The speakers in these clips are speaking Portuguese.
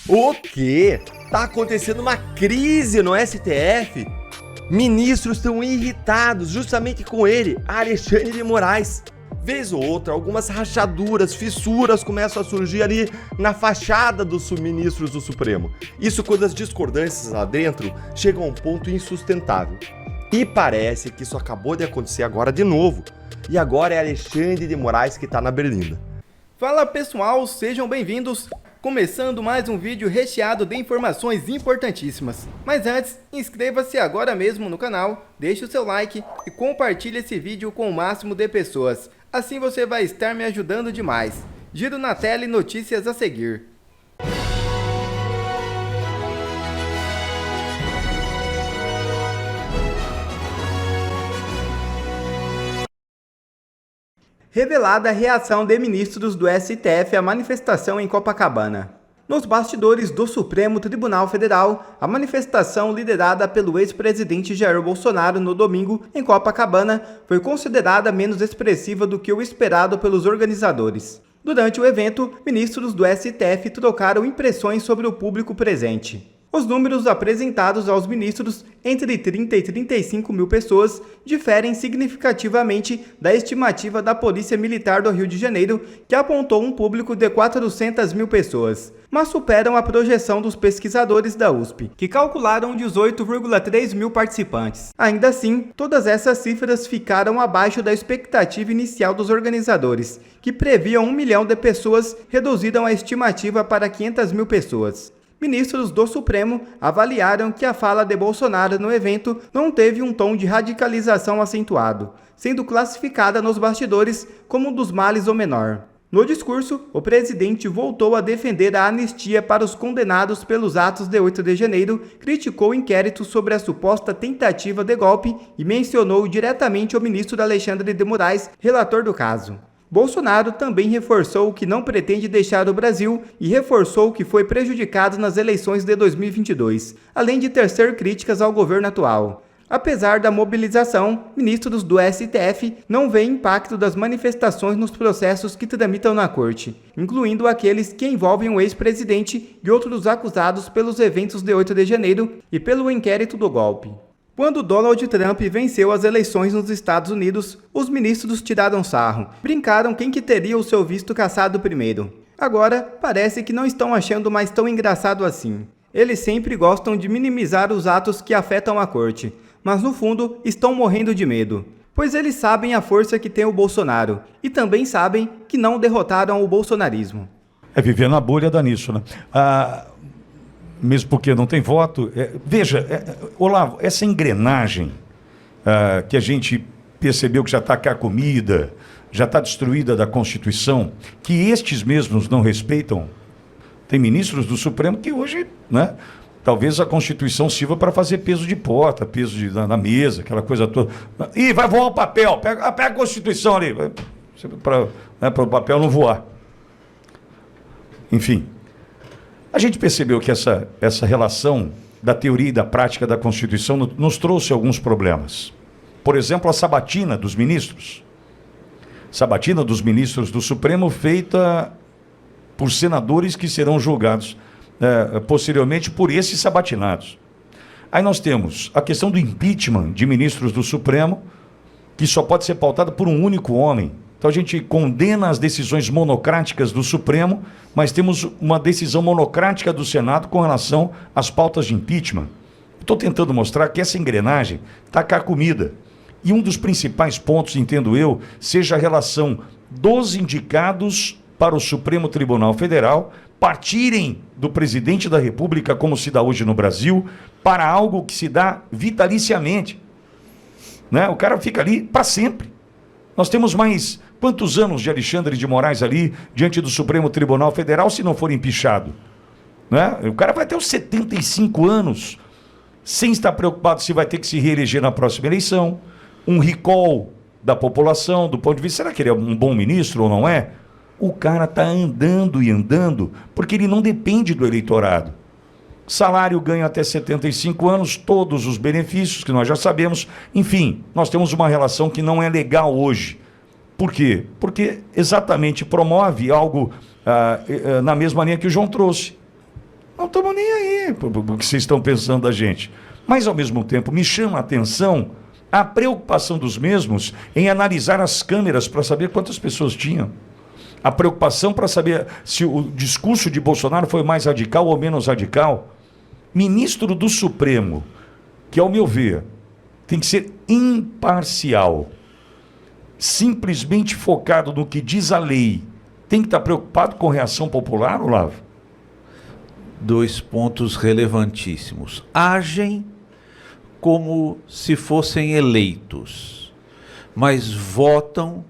O quê? Tá acontecendo uma crise no STF? Ministros estão irritados justamente com ele, Alexandre de Moraes. Vez ou outra, algumas rachaduras, fissuras começam a surgir ali na fachada dos ministros do Supremo. Isso quando as discordâncias lá dentro chegam a um ponto insustentável. E parece que isso acabou de acontecer agora de novo. E agora é Alexandre de Moraes que tá na berlinda. Fala pessoal, sejam bem-vindos! Começando mais um vídeo recheado de informações importantíssimas. Mas antes, inscreva-se agora mesmo no canal, deixe o seu like e compartilhe esse vídeo com o máximo de pessoas. Assim você vai estar me ajudando demais. Giro na tela e notícias a seguir. Revelada a reação de ministros do STF à manifestação em Copacabana. Nos bastidores do Supremo Tribunal Federal, a manifestação liderada pelo ex-presidente Jair Bolsonaro no domingo em Copacabana foi considerada menos expressiva do que o esperado pelos organizadores. Durante o evento, ministros do STF trocaram impressões sobre o público presente. Os números apresentados aos ministros, entre 30 e 35 mil pessoas, diferem significativamente da estimativa da Polícia Militar do Rio de Janeiro, que apontou um público de 400 mil pessoas, mas superam a projeção dos pesquisadores da USP, que calcularam 18,3 mil participantes. Ainda assim, todas essas cifras ficaram abaixo da expectativa inicial dos organizadores, que previam 1 milhão de pessoas, reduziram a estimativa para 500 mil pessoas. Ministros do Supremo avaliaram que a fala de Bolsonaro no evento não teve um tom de radicalização acentuado, sendo classificada nos bastidores como um dos males o menor. No discurso, o presidente voltou a defender a anistia para os condenados pelos atos de 8 de janeiro, criticou o inquérito sobre a suposta tentativa de golpe e mencionou diretamente o ministro Alexandre de Moraes, relator do caso. Bolsonaro também reforçou que não pretende deixar o Brasil e reforçou que foi prejudicado nas eleições de 2022, além de tecer críticas ao governo atual. Apesar da mobilização, ministros do STF não veem impacto das manifestações nos processos que tramitam na corte, incluindo aqueles que envolvem o ex-presidente e outros acusados pelos eventos de 8 de janeiro e pelo inquérito do golpe. Quando Donald Trump venceu as eleições nos Estados Unidos, os ministros tiraram sarro, brincaram quem que teria o seu visto cassado primeiro. Agora, parece que não estão achando mais tão engraçado assim. Eles sempre gostam de minimizar os atos que afetam a corte, mas no fundo estão morrendo de medo, pois eles sabem a força que tem o Bolsonaro e também sabem que não derrotaram o bolsonarismo. É viver na bolha dá nisso, né? Mesmo porque não tem voto. Olavo, essa engrenagem que a gente percebeu que já está carcomida, já está destruída da Constituição, que estes mesmos não respeitam. Tem ministros do Supremo que hoje, né, talvez a Constituição sirva para fazer peso de porta, peso na mesa, aquela coisa toda. Ih, vai voar o papel, pega a Constituição ali, para o papel não voar. Enfim. A gente percebeu que essa relação da teoria e da prática da Constituição nos trouxe alguns problemas. Por exemplo, a sabatina dos ministros. Sabatina dos ministros do Supremo feita por senadores que serão julgados posteriormente por esses sabatinados. Aí nós temos a questão do impeachment de ministros do Supremo, que só pode ser pautada por um único homem. Então a gente condena as decisões monocráticas do Supremo, mas temos uma decisão monocrática do Senado com relação às pautas de impeachment. Estou tentando mostrar que essa engrenagem está carcomida. E um dos principais pontos, entendo eu, seja a relação dos indicados para o Supremo Tribunal Federal partirem do presidente da República, como se dá hoje no Brasil, para algo que se dá vitaliciamente. Né? O cara fica ali para sempre. Nós temos mais quantos anos de Alexandre de Moraes ali diante do Supremo Tribunal Federal se não for empichado? Né? O cara vai até os 75 anos sem estar preocupado se vai ter que se reeleger na próxima eleição, um recall da população, do ponto de vista, será que ele é um bom ministro ou não é? O cara está andando e andando porque ele não depende do eleitorado. Salário ganha até 75 anos, todos os benefícios que nós já sabemos. Enfim, nós temos uma relação que não é legal hoje. Por quê? Porque exatamente promove algo na mesma linha que o João trouxe. Não estamos nem aí pro que vocês estão pensando da gente. Mas, ao mesmo tempo, me chama a atenção a preocupação dos mesmos em analisar as câmeras para saber quantas pessoas tinham. A preocupação para saber se o discurso de Bolsonaro foi mais radical ou menos radical. Ministro do Supremo, que, ao meu ver, tem que ser imparcial, simplesmente focado no que diz a lei, tem que estar preocupado com reação popular, Olavo? 2 pontos relevantíssimos. Agem como se fossem eleitos, mas votam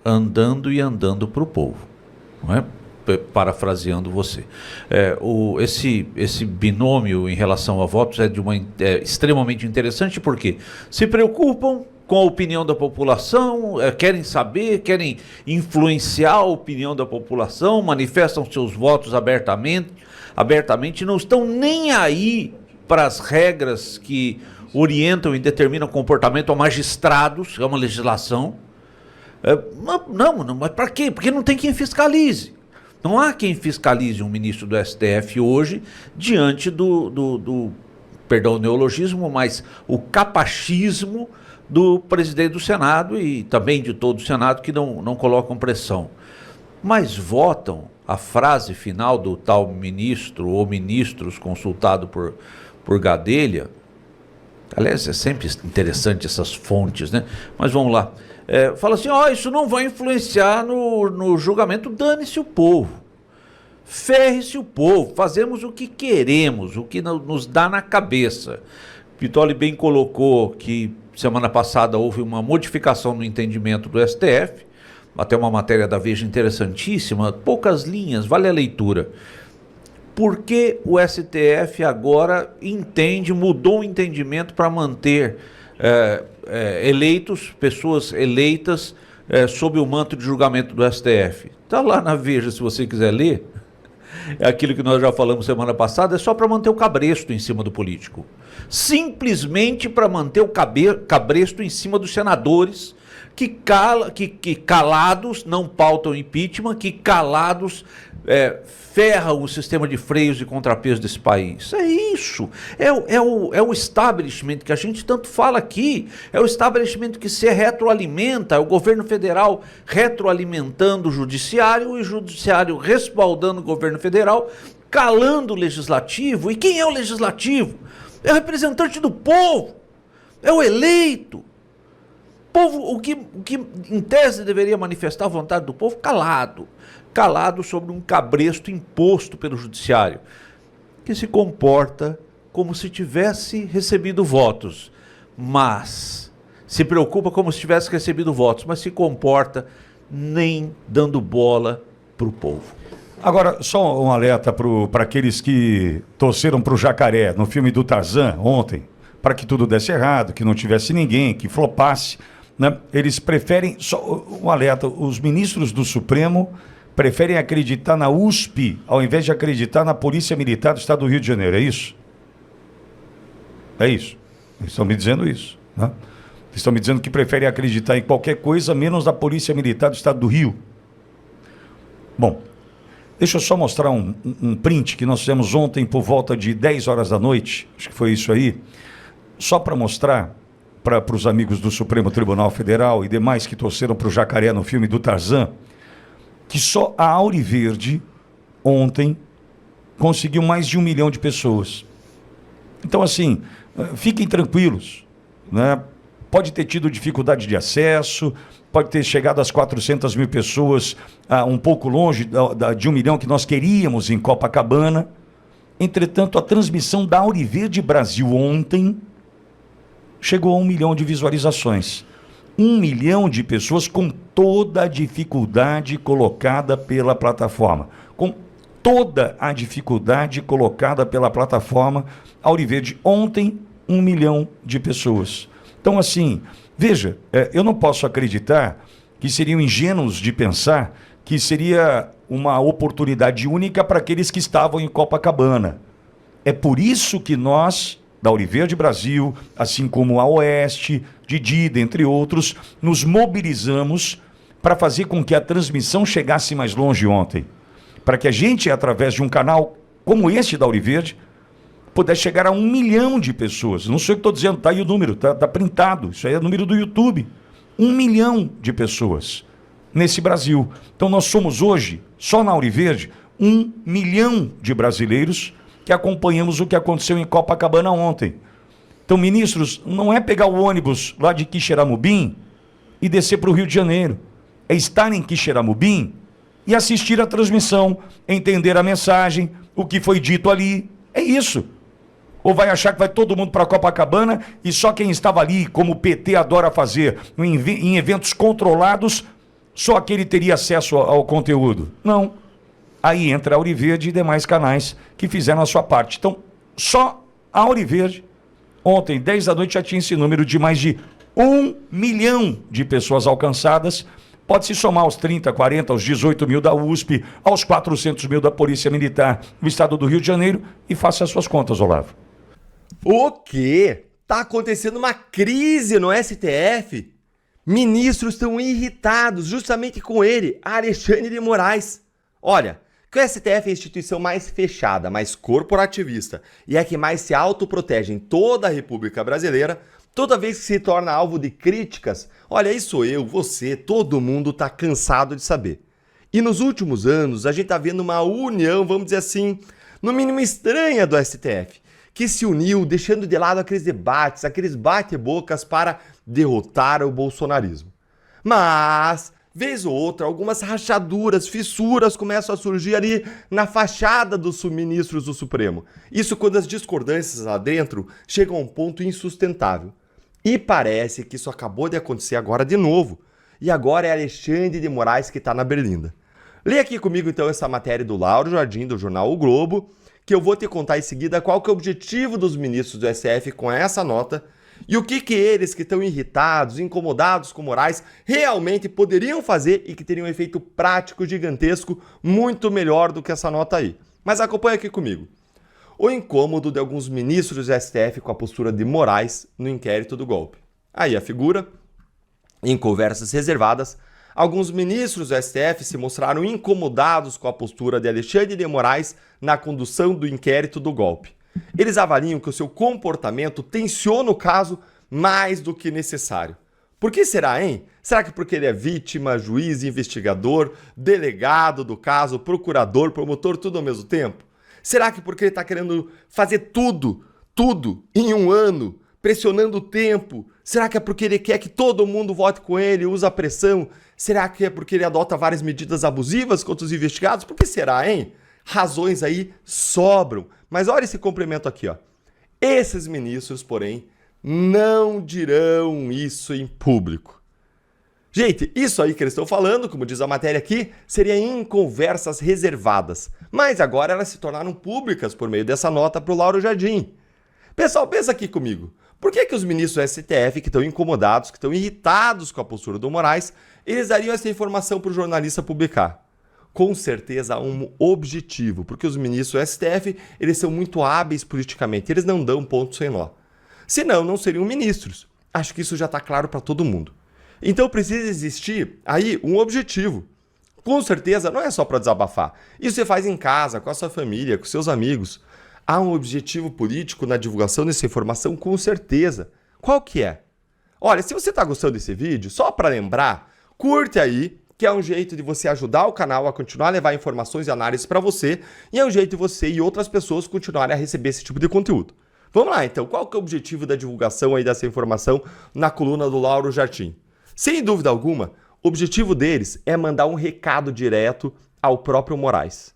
andando e andando para o povo, não é? Parafraseando você. Esse binômio em relação a votos é extremamente interessante, porque se preocupam com a opinião da população, querem saber, querem influenciar a opinião da população, manifestam seus votos abertamente, não estão nem aí para as regras que orientam e determinam o comportamento a magistrados, é uma legislação. Mas para quê? Porque não tem quem fiscalize. Não há quem fiscalize um ministro do STF hoje diante perdão o neologismo, mas o capachismo do presidente do Senado e também de todo o Senado, que não colocam pressão. Mas votam a frase final do tal ministro ou ministros consultado por Gadelha. Aliás, é sempre interessante essas fontes, né? Mas vamos lá. Fala assim, isso não vai influenciar no julgamento, dane-se o povo. Ferre-se o povo, fazemos o que queremos, o que nos dá na cabeça. Pittoli bem colocou que semana passada houve uma modificação no entendimento do STF, até uma matéria da Veja interessantíssima, poucas linhas, vale a leitura. Porque o STF agora mudou o entendimento para manter pessoas eleitas sob o manto de julgamento do STF. Está lá na Veja, se você quiser ler. É aquilo que nós já falamos semana passada, é só para manter o cabresto em cima do político. Simplesmente para manter o cabresto em cima dos senadores que calados não pautam impeachment, que calados ferram o sistema de freios e contrapesos desse país. É isso. É o establishment que a gente tanto fala aqui. É o establishment que se retroalimenta, é o governo federal retroalimentando o judiciário e o judiciário respaldando o governo federal, calando o legislativo. E quem é o legislativo? É o representante do povo. É o eleito. Povo, o que em tese deveria manifestar a vontade do povo, calado sobre um cabresto imposto pelo judiciário, que se comporta como se tivesse recebido votos, mas se preocupa como se tivesse recebido votos, mas se comporta nem dando bola para o povo. Agora, só um alerta para aqueles que torceram para o Jacaré no filme do Tarzan ontem, para que tudo desse errado, que não tivesse ninguém, que flopasse. Né? Eles preferem, só um alerta, os ministros do Supremo preferem acreditar na USP ao invés de acreditar na Polícia Militar do Estado do Rio de Janeiro, é isso? É isso. Eles estão me dizendo isso. Né? Eles estão me dizendo que preferem acreditar em qualquer coisa menos na Polícia Militar do Estado do Rio. Bom, deixa eu só mostrar um print que nós fizemos ontem por volta de 10 horas da noite, acho que foi isso aí, só para mostrar para os amigos do Supremo Tribunal Federal e demais que torceram para o Jacaré no filme do Tarzan, que só a Auriverde ontem conseguiu mais de 1 milhão de pessoas. Então, assim, fiquem tranquilos, né? Pode ter tido dificuldade de acesso, pode ter chegado às 400 mil pessoas, um pouco longe de 1 milhão que nós queríamos em Copacabana. Entretanto, a transmissão da Auriverde Brasil ontem chegou a 1 milhão de visualizações. 1 milhão de pessoas com toda a dificuldade colocada pela plataforma. Com toda a dificuldade colocada pela plataforma Auriverde. Ontem, 1 milhão de pessoas. Então, assim, veja, eu não posso acreditar que seriam ingênuos de pensar que seria uma oportunidade única para aqueles que estavam em Copacabana. É por isso que nós, da Auriverde Brasil, assim como a Oeste, Didi, entre outros, nos mobilizamos para fazer com que a transmissão chegasse mais longe ontem. Para que a gente, através de um canal como este da Ouro Verde, puder chegar a 1 milhão de pessoas. Não sei o que estou dizendo, está aí o número, está printado. Isso aí é o número do YouTube. 1 milhão de pessoas nesse Brasil. Então nós somos hoje, só na Ouro Verde, 1 milhão de brasileiros que acompanhamos o que aconteceu em Copacabana ontem. Então, ministros, não é pegar o ônibus lá de Quixeramobim e descer para o Rio de Janeiro. É estar em Quixeramobim e assistir a transmissão, entender a mensagem, o que foi dito ali. É isso. Ou vai achar que vai todo mundo para Copacabana e só quem estava ali, como o PT adora fazer, em eventos controlados, só aquele teria acesso ao conteúdo? Não. Aí entra a Ouro Verde e demais canais que fizeram a sua parte. Então, só a Ouro Verde, ontem, 10 da noite, já tinha esse número de mais de 1 milhão de pessoas alcançadas. Pode se somar aos 30, 40, aos 18 mil da USP, aos 400 mil da Polícia Militar no estado do Rio de Janeiro e faça as suas contas, Olavo. O quê? Tá acontecendo uma crise no STF? Ministros estão irritados justamente com ele, Alexandre de Moraes. Olha, que o STF é a instituição mais fechada, mais corporativista e é que mais se autoprotege em toda a República Brasileira. Toda vez que se torna alvo de críticas, olha, aí sou eu, você, todo mundo tá cansado de saber. E nos últimos anos, a gente tá vendo uma união, vamos dizer assim, no mínimo estranha do STF, que se uniu deixando de lado aqueles debates, aqueles bate-bocas para derrotar o bolsonarismo. Mas, vez ou outra, algumas rachaduras, fissuras começam a surgir ali na fachada dos ministros do Supremo. Isso quando as discordâncias lá dentro chegam a um ponto insustentável. E parece que isso acabou de acontecer agora de novo. E agora é Alexandre de Moraes que está na berlinda. Leia aqui comigo então essa matéria do Lauro Jardim, do jornal O Globo, que eu vou te contar em seguida qual que é o objetivo dos ministros do STF com essa nota e o que eles que estão irritados, incomodados com Moraes, realmente poderiam fazer e que teriam um efeito prático gigantesco muito melhor do que essa nota aí. Mas acompanha aqui comigo. O incômodo de alguns ministros do STF com a postura de Moraes no inquérito do golpe. Aí a figura, em conversas reservadas, alguns ministros do STF se mostraram incomodados com a postura de Alexandre de Moraes na condução do inquérito do golpe. Eles avaliam que o seu comportamento tensiona o caso mais do que necessário. Por que será, hein? Será que porque ele é vítima, juiz, investigador, delegado do caso, procurador, promotor, tudo ao mesmo tempo? Será que porque ele está querendo fazer tudo em um ano, pressionando o tempo? Será que é porque ele quer que todo mundo vote com ele, usa pressão? Será que é porque ele adota várias medidas abusivas contra os investigados? Por que será, hein? Razões aí sobram. Mas olha esse complemento aqui, ó. Esses ministros, porém, não dirão isso em público. Gente, isso aí que eles estão falando, como diz a matéria aqui, seria em conversas reservadas. Mas agora elas se tornaram públicas por meio dessa nota para o Lauro Jardim. Pessoal, pensa aqui comigo. Por que os ministros do STF, que estão incomodados, que estão irritados com a postura do Moraes, eles dariam essa informação para o jornalista publicar? Com certeza há um objetivo, porque os ministros do STF, eles são muito hábeis politicamente, eles não dão ponto sem nó. Senão, não seriam ministros. Acho que isso já está claro para todo mundo. Então precisa existir aí um objetivo. Com certeza não é só para desabafar. Isso você faz em casa, com a sua família, com seus amigos. Há um objetivo político na divulgação dessa informação, com certeza. Qual que é? Olha, se você está gostando desse vídeo, só para lembrar, curte aí, que é um jeito de você ajudar o canal a continuar a levar informações e análises para você, e é um jeito de você e outras pessoas continuarem a receber esse tipo de conteúdo. Vamos lá, então. Qual que é o objetivo da divulgação aí dessa informação na coluna do Lauro Jardim? Sem dúvida alguma, o objetivo deles é mandar um recado direto ao próprio Moraes.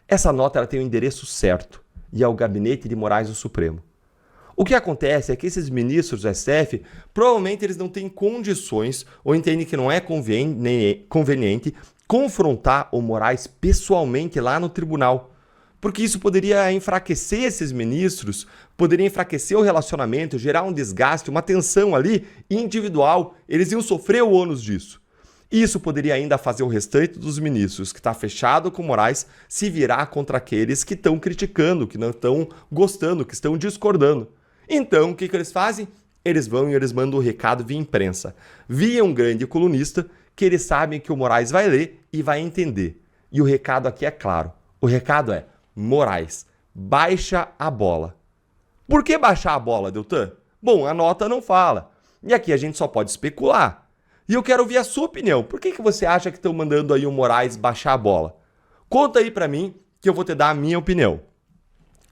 Essa nota ela tem o endereço certo e é o gabinete de Moraes do Supremo. O que acontece é que esses ministros do STF, provavelmente eles não têm condições ou entendem que não é conveniente confrontar o Moraes pessoalmente lá no tribunal. Porque isso poderia enfraquecer esses ministros, poderia enfraquecer o relacionamento, gerar um desgaste, uma tensão ali individual. Eles iam sofrer o ônus disso. Isso poderia ainda fazer o restante dos ministros que está fechado com Moraes se virar contra aqueles que estão criticando, que não estão gostando, que estão discordando. Então, o que eles fazem? Eles vão e eles mandam o recado via imprensa, via um grande colunista que eles sabem que o Moraes vai ler e vai entender. E o recado aqui é claro. O recado é: Moraes, baixa a bola. Por que baixar a bola, Deltan? Bom, a nota não fala. E aqui a gente só pode especular. E eu quero ouvir a sua opinião. Por que você acha que estão mandando aí o Moraes baixar a bola? Conta aí pra mim que eu vou te dar a minha opinião.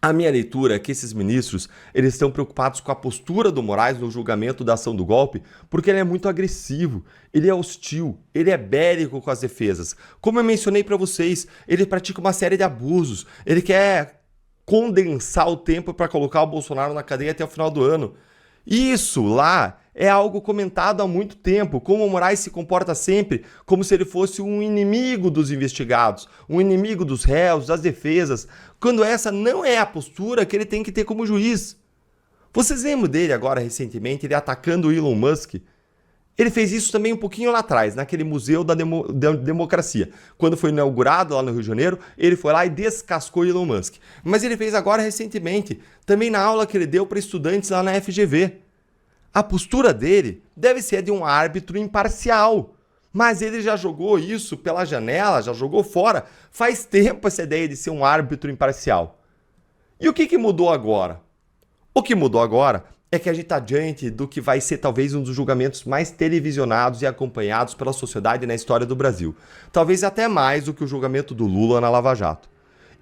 A minha leitura é que esses ministros, eles estão preocupados com a postura do Moraes no julgamento da ação do golpe, porque ele é muito agressivo, ele é hostil, ele é bélico com as defesas. Como eu mencionei para vocês, ele pratica uma série de abusos, ele quer condensar o tempo para colocar o Bolsonaro na cadeia até o final do ano. Isso lá é algo comentado há muito tempo, como o Moraes se comporta sempre como se ele fosse um inimigo dos investigados, um inimigo dos réus, das defesas, quando essa não é a postura que ele tem que ter como juiz. Vocês lembram dele agora recentemente, ele atacando o Elon Musk? Ele fez isso também um pouquinho lá atrás, naquele Museu da Democracia. Quando foi inaugurado lá no Rio de Janeiro, ele foi lá e descascou Elon Musk. Mas ele fez agora recentemente, também na aula que ele deu para estudantes lá na FGV. A postura dele deve ser de um árbitro imparcial. Mas ele já jogou isso pela janela, já jogou fora. Faz tempo essa ideia de ser um árbitro imparcial. E o que mudou agora? O que mudou agora é que a gente está diante do que vai ser talvez um dos julgamentos mais televisionados e acompanhados pela sociedade na história do Brasil. Talvez até mais do que o julgamento do Lula na Lava Jato.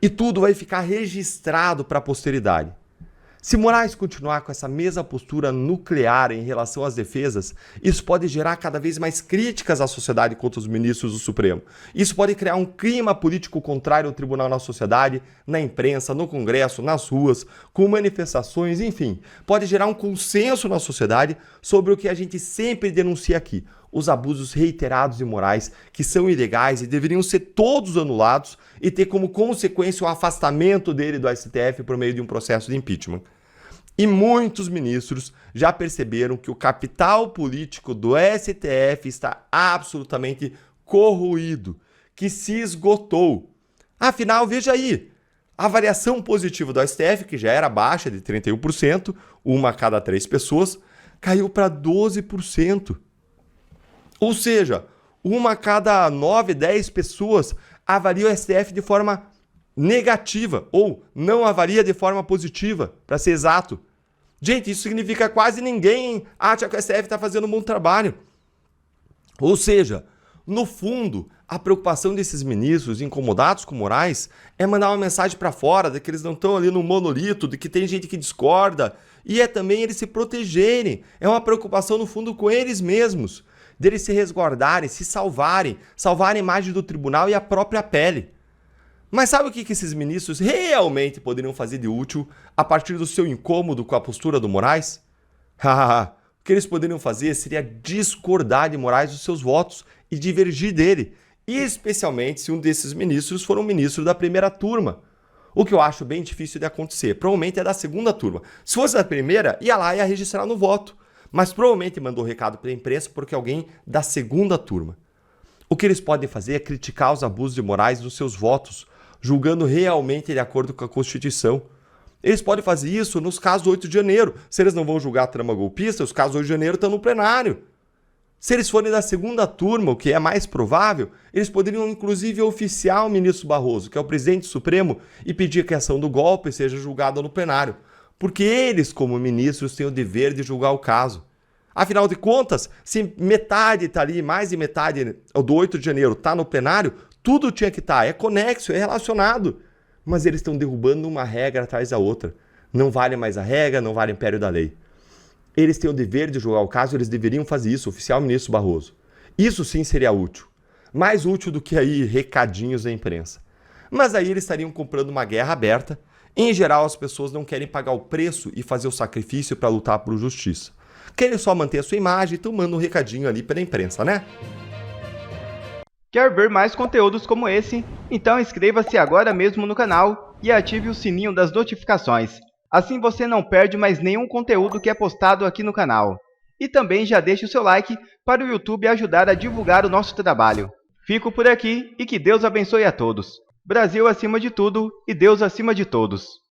E tudo vai ficar registrado para a posteridade. Se Moraes continuar com essa mesma postura nuclear em relação às defesas, isso pode gerar cada vez mais críticas à sociedade contra os ministros do Supremo. Isso pode criar um clima político contrário ao tribunal na sociedade, na imprensa, no Congresso, nas ruas, com manifestações, enfim. Pode gerar um consenso na sociedade sobre o que a gente sempre denuncia aqui, os abusos reiterados de Moraes, que são ilegais e deveriam ser todos anulados e ter como consequência o afastamento dele do STF por meio de um processo de impeachment. E muitos ministros já perceberam que o capital político do STF está absolutamente corroído, que se esgotou. Afinal, veja aí, a avaliação positiva do STF, que já era baixa de 31%, uma a cada 3 pessoas, caiu para 12%. Ou seja, uma a cada 9, 10 pessoas avalia o STF de forma negativa ou não avalia de forma positiva, para ser exato. Gente, isso significa que quase ninguém acha que o STF está fazendo um bom trabalho. Ou seja, no fundo, a preocupação desses ministros incomodados com Moraes é mandar uma mensagem para fora de que eles não estão ali no monolito, de que tem gente que discorda, e é também eles se protegerem. É uma preocupação, no fundo, com eles mesmos, deles se resguardarem, se salvarem, salvar a imagem do tribunal e a própria pele. Mas sabe o que esses ministros realmente poderiam fazer de útil a partir do seu incômodo com a postura do Moraes? O que eles poderiam fazer seria discordar de Moraes dos seus votos e divergir dele, especialmente se um desses ministros for um ministro da primeira turma. O que eu acho bem difícil de acontecer. Provavelmente é da segunda turma. Se fosse da primeira, ia lá e ia registrar no voto. Mas provavelmente mandou recado para a imprensa porque alguém da segunda turma. O que eles podem fazer é criticar os abusos de Moraes nos seus votos, julgando realmente de acordo com a Constituição. Eles podem fazer isso nos casos do 8 de janeiro. Se eles não vão julgar a trama golpista, os casos do 8 de janeiro estão no plenário. Se eles forem da segunda turma, o que é mais provável, eles poderiam inclusive oficiar o ministro Barroso, que é o presidente do Supremo, e pedir que a ação do golpe seja julgada no plenário. Porque eles, como ministros, têm o dever de julgar o caso. Afinal de contas, se metade está ali, mais de metade do 8 de janeiro está no plenário, tudo tinha que estar, é conexo, é relacionado. Mas eles estão derrubando uma regra atrás da outra. Não vale mais a regra, não vale o império da lei. Eles têm o dever de julgar o caso, eles deveriam fazer isso, oficial ministro Barroso. Isso sim seria útil. Mais útil do que aí recadinhos da imprensa. Mas aí eles estariam comprando uma guerra aberta. Em geral, as pessoas não querem pagar o preço e fazer o sacrifício para lutar por justiça. Querem só manter a sua imagem, então manda um recadinho ali pela imprensa, né? Quer ver mais conteúdos como esse? Então inscreva-se agora mesmo no canal e ative o sininho das notificações. Assim você não perde mais nenhum conteúdo que é postado aqui no canal. E também já deixe o seu like para o YouTube ajudar a divulgar o nosso trabalho. Fico por aqui e que Deus abençoe a todos. Brasil acima de tudo e Deus acima de todos.